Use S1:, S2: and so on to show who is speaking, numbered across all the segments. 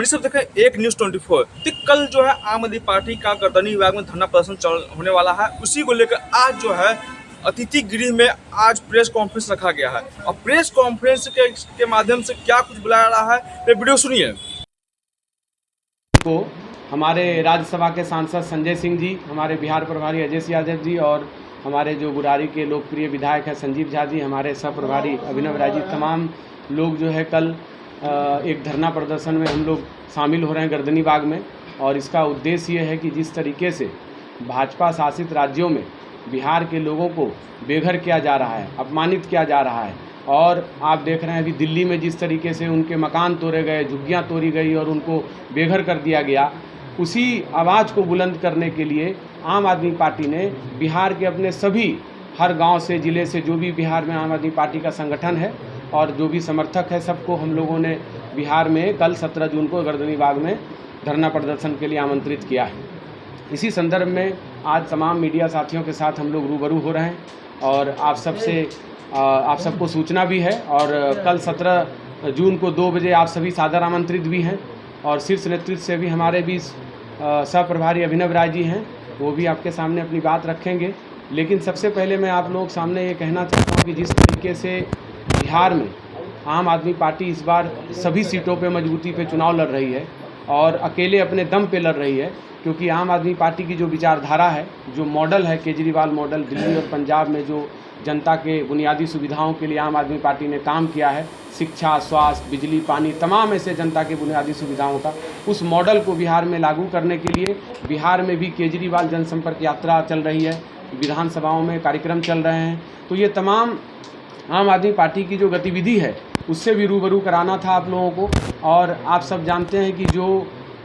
S1: सब देखें एक न्यूज़ 24। तो कल जो है आम आदमी पार्टी का गर्दनी विभाग में धरना प्रदर्शन होने वाला है। उसी को लेकर आज जो है अतिथि गृह में आज प्रेस कॉन्फ्रेंस रखा गया है और प्रेस कॉन्फ्रेंस के माध्यम से क्या कुछ बुलाया रहा है ये वीडियो सुनिए।
S2: को हमारे राज्यसभा के सांसद संजय सिंह जी, हमारे बिहार प्रभारी अजय सिंह यादव जी और हमारे जो बुरारी के लोकप्रिय विधायक हैं संजीव झा जी, हमारे सह प्रभारी अभिनव राय जी, तमाम लोग जो है कल एक धरना प्रदर्शन में हम लोग शामिल हो रहे हैं गर्दनी बाग में। और इसका उद्देश्य ये है कि जिस तरीके से भाजपा शासित राज्यों में बिहार के लोगों को बेघर किया जा रहा है, अपमानित किया जा रहा है, और आप देख रहे हैं अभी दिल्ली में जिस तरीके से उनके मकान तोड़े गए, झुग्गियाँ तोड़ी गई और उनको बेघर कर दिया गया, उसी आवाज़ को बुलंद करने के लिए आम आदमी पार्टी ने बिहार के अपने सभी हर गांव से, ज़िले से, जो भी बिहार में आम आदमी पार्टी का संगठन है और जो भी समर्थक है, सबको हम लोगों ने बिहार में कल 17 जून को गर्दनी बाग में धरना प्रदर्शन के लिए आमंत्रित किया है। इसी संदर्भ में आज तमाम मीडिया साथियों के साथ हम लोग रूबरू हो रहे हैं और आप सबको सूचना भी है। और कल 17 जून को 2 बजे आप सभी सादर आमंत्रित भी हैं और शीर्ष नेतृत्व से भी हमारे भी सह प्रभारी अभिनव राय जी हैं, वो भी आपके सामने अपनी बात रखेंगे। लेकिन सबसे पहले मैं आप लोग सामने ये कहना चाहता हूँ कि जिस तरीके से बिहार में आम आदमी पार्टी इस बार सभी सीटों पे मजबूती पे चुनाव लड़ रही है और अकेले अपने दम पे लड़ रही है, क्योंकि आम आदमी पार्टी की जो विचारधारा है, जो मॉडल है केजरीवाल मॉडल, दिल्ली और पंजाब में जो जनता के बुनियादी सुविधाओं के लिए आम आदमी पार्टी ने काम किया है, शिक्षा, स्वास्थ्य, बिजली, पानी, तमाम ऐसे जनता के बुनियादी सुविधाओं का, उस मॉडल को बिहार में लागू करने के लिए बिहार में भी केजरीवाल जनसंपर्क यात्रा चल रही है, विधानसभाओं में कार्यक्रम चल रहे हैं। तो ये तमाम आम आदमी पार्टी की जो गतिविधि है उससे भी रूबरू कराना था आप लोगों को। और आप सब जानते हैं कि जो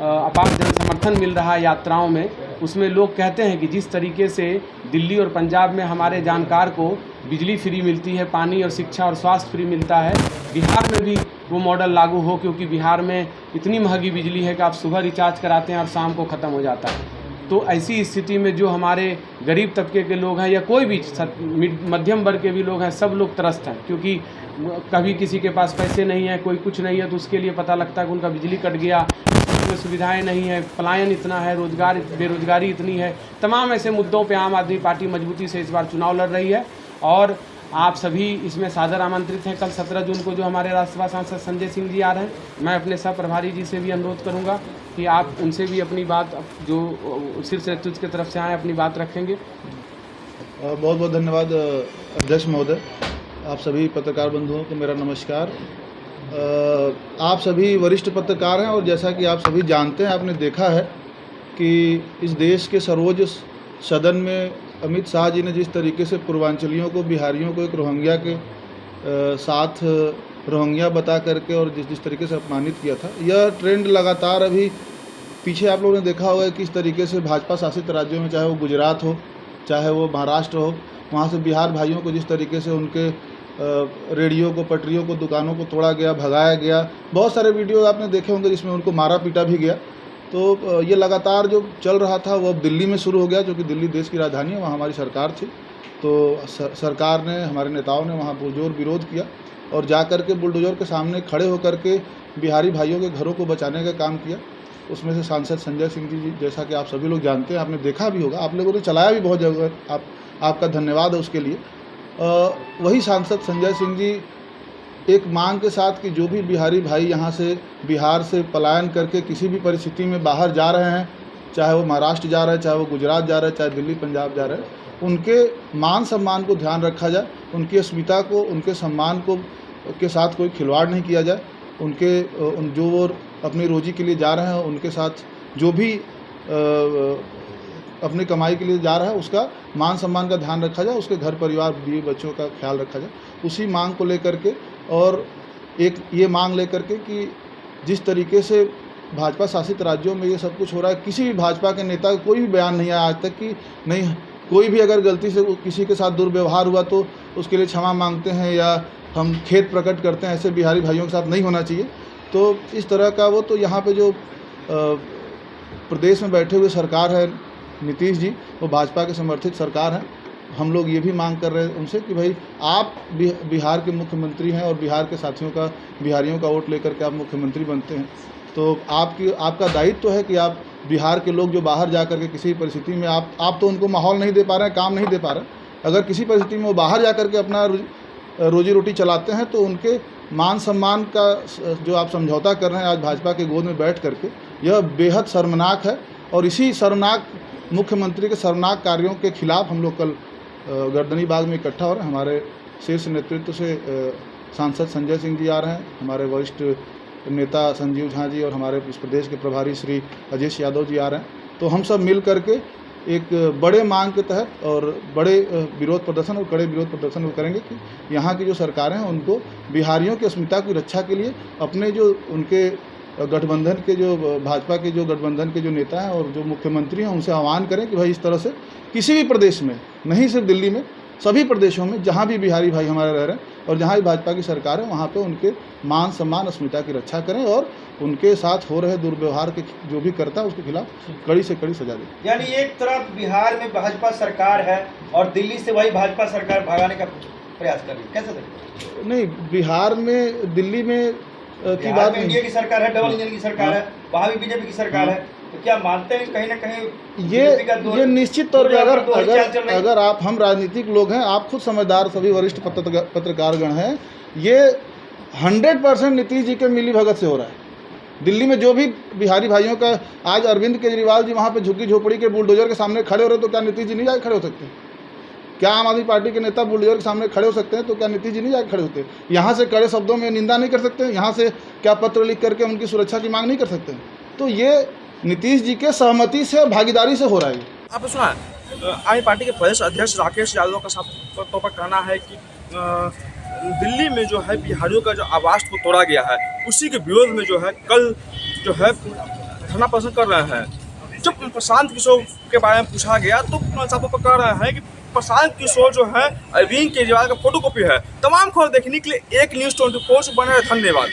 S2: अपार जन समर्थन मिल रहा है यात्राओं में, उसमें लोग कहते हैं कि जिस तरीके से दिल्ली और पंजाब में हमारे जानकार को बिजली फ्री मिलती है, पानी और शिक्षा और स्वास्थ्य फ्री मिलता है, बिहार में भी वो मॉडल लागू हो, क्योंकि बिहार में इतनी महंगी बिजली है कि आप सुबह रिचार्ज कराते हैं और शाम को ख़त्म हो जाता है। तो ऐसी स्थिति में जो हमारे गरीब तबके के लोग हैं या कोई भी मध्यम वर्ग के भी लोग हैं, सब लोग त्रस्त हैं, क्योंकि कभी किसी के पास पैसे नहीं है, कोई कुछ नहीं है, तो उसके लिए पता लगता है कि उनका बिजली कट गया, में सुविधाएं नहीं है, पलायन इतना है, बेरोजगारी इतनी है। तमाम ऐसे मुद्दों पे आम आदमी पार्टी मजबूती से इस बार चुनाव लड़ रही है और आप सभी इसमें सादर आमंत्रित हैं। कल 17 जून को जो हमारे राज्यसभा सांसद संजय सिंह जी आ रहे हैं, मैं अपने सह प्रभारी जी से भी अनुरोध करूंगा कि आप उनसे भी अपनी बात, जो शीर्ष नेतृत्व की तरफ से आए, अपनी बात रखेंगे।
S3: बहुत बहुत धन्यवाद अध्यक्ष महोदय। आप सभी पत्रकार बंधुओं को मेरा नमस्कार। आप सभी वरिष्ठ पत्रकार हैं और जैसा कि आप सभी जानते हैं, आपने देखा है कि इस देश के सर्वोच्च सदन में अमित शाह जी ने जिस तरीके से पूर्वांचलियों को, बिहारियों को एक रोहिंग्या के साथ रोहिंग्या बता करके और जिस तरीके से अपमानित किया था, यह ट्रेंड लगातार अभी पीछे आप लोगों ने देखा होगा किस तरीके से भाजपा शासित राज्यों में, चाहे वो गुजरात हो, चाहे वो महाराष्ट्र हो, वहाँ से बिहार भाइयों को जिस तरीके से उनके रेडियो को, पटरियों को, दुकानों को तोड़ा गया, भगाया गया। बहुत सारे वीडियो आपने देखे होंगे जिसमें उनको मारा पीटा भी गया। तो ये लगातार जो चल रहा था वो अब दिल्ली में शुरू हो गया, क्योंकि दिल्ली देश की राजधानी है, वहाँ हमारी सरकार थी। तो सरकार ने, हमारे नेताओं ने वहाँ पुरजोर विरोध किया और जा कर के बुलडोजर के सामने खड़े होकर के बिहारी भाइयों के घरों को बचाने का काम किया। उसमें से सांसद संजय सिंह जी, जैसा कि आप सभी लोग जानते हैं, आपने देखा भी होगा, आप लोगों ने चलाया भी बहुत जगह, आपका धन्यवाद है उसके लिए। वही सांसद संजय सिंह जी एक मांग के साथ कि जो भी बिहारी भाई यहाँ से, बिहार से पलायन करके किसी भी परिस्थिति में बाहर जा रहे हैं, चाहे वो महाराष्ट्र जा रहे हैं, चाहे वो गुजरात जा रहे हैं, चाहे दिल्ली पंजाब जा रहे हैं, उनके मान सम्मान को ध्यान रखा जाए, उनकी अस्मिता को, उनके सम्मान को के साथ कोई खिलवाड़ नहीं किया जाए। जो वो अपनी रोजी के लिए जा रहे हैं, उनके साथ जो भी अपनी कमाई के लिए जा रहा है, उसका मान सम्मान का ध्यान रखा जाए, उसके घर परिवार, बीवी बच्चों का ख्याल रखा जाए। उसी मांग को लेकर के और एक ये मांग लेकर के कि जिस तरीके से भाजपा शासित राज्यों में ये सब कुछ हो रहा है, किसी भी भाजपा के नेता का कोई भी बयान नहीं आया आज तक कि नहीं, कोई भी अगर गलती से किसी के साथ दुर्व्यवहार हुआ तो उसके लिए क्षमा मांगते हैं या हम खेद प्रकट करते हैं, ऐसे बिहारी भाइयों के साथ नहीं होना चाहिए। तो इस तरह का वो, तो यहाँ पे जो प्रदेश में बैठे हुए सरकार है नीतीश जी, वो भाजपा के समर्थित सरकार है। हम लोग ये भी मांग कर रहे हैं उनसे कि भाई आप बिहार के मुख्यमंत्री हैं और बिहार के साथियों का, बिहारियों का वोट लेकर के आप मुख्यमंत्री बनते हैं, तो आपका दायित्व है कि आप बिहार के लोग जो बाहर जा कर के किसी परिस्थिति में आप तो उनको माहौल नहीं दे पा रहे हैं, काम नहीं दे पा रहे हैं। अगर किसी परिस्थिति में वो बाहर जा कर के अपना रोजी रोटी चलाते हैं तो उनके मान सम्मान का जो आप समझौता कर रहे हैं आज भाजपा के गोद में बैठ करके, यह बेहद शर्मनाक है। और इसी शर्मनाक मुख्यमंत्री के शर्मनाक कार्यों के खिलाफ हम लोग कल गर्दनी बाग में इकट्ठा हो रहे हैं। हमारे शीर्ष नेतृत्व से सांसद संजय सिंह जी आ रहे हैं, हमारे वरिष्ठ नेता संजीव झा जी और हमारे इस प्रदेश के प्रभारी श्री अजय यादव जी आ रहे हैं। तो हम सब मिल करके एक बड़े मांग के तहत और बड़े विरोध प्रदर्शन और कड़े विरोध प्रदर्शन करेंगे कि यहाँ की जो सरकारें हैं उनको बिहारियों की अस्मिता की रक्षा के लिए अपने जो उनके गठबंधन के जो भाजपा के जो गठबंधन के जो नेता हैं और जो मुख्यमंत्री हैं उनसे आह्वान करें कि भाई इस तरह से किसी भी प्रदेश में, नहीं सिर्फ दिल्ली में, सभी प्रदेशों में जहाँ भी बिहारी भाई हमारे रह रहे हैं और जहाँ भी भाजपा की सरकार है वहाँ पे उनके मान सम्मान अस्मिता की रक्षा करें और उनके साथ हो रहे दुर्व्यवहार के जो भी करता है उसके खिलाफ कड़ी से कड़ी सजा दें।
S4: यानी एक तरफ बिहार में भाजपा सरकार है और दिल्ली से वही भाजपा सरकार भगाने का प्रयास कर रही है, कैसे देखते हैं?
S3: नहीं, बिहार में दिल्ली में की बात नहीं,
S4: इंडिया की सरकार है, डबल इंजन की सरकार है, वहाँ भी बीजेपी की सरकार है। तो क्या मानते हैं कहीं ना कहीं
S3: ये निश्चित तौर पर अगर आप हम राजनीतिक लोग हैं, आप खुद समझदार सभी वरिष्ठ पत्रकारगण हैं, ये 100% नीतीश जी के मिली भगत से हो रहा है। दिल्ली में जो भी बिहारी भाइयों का आज अरविंद केजरीवाल जी वहाँ पे झुग्गी झोपड़ी के बुलडोजर के सामने खड़े हो रहे, तो क्या नीतीश जी नहीं जाके खड़े हो सकते? क्या आम आदमी पार्टी के नेता बुलडोजर के सामने खड़े हो सकते हैं? तो क्या नीतीश जी नहीं जाके खड़े होते? यहाँ से कड़े शब्दों में निंदा नहीं कर सकते? यहाँ से क्या पत्र लिख करके उनकी सुरक्षा की मांग नहीं कर सकते? तो ये नीतीश जी के सहमति से और भागीदारी से हो रहा है।
S1: आपने सुना आम पार्टी के प्रदेश अध्यक्ष राकेश यादव का साफ तौर पर कहना है कि दिल्ली में जो है बिहारियों का जो आवास को तोड़ा गया है, उसी के विरोध में जो है कल जो है धरना प्रदर्शन कर रहे हैं। जब प्रशांत किशोर के बारे में पूछा गया तो साफ तौर पर कह रहे हैं कि प्रशांत किशोर जो है अरविंद केजरीवाल का फोटोकॉपी है। तमाम खबर देखने के लिए एक न्यूज़ 24 से बने रहे। धन्यवाद।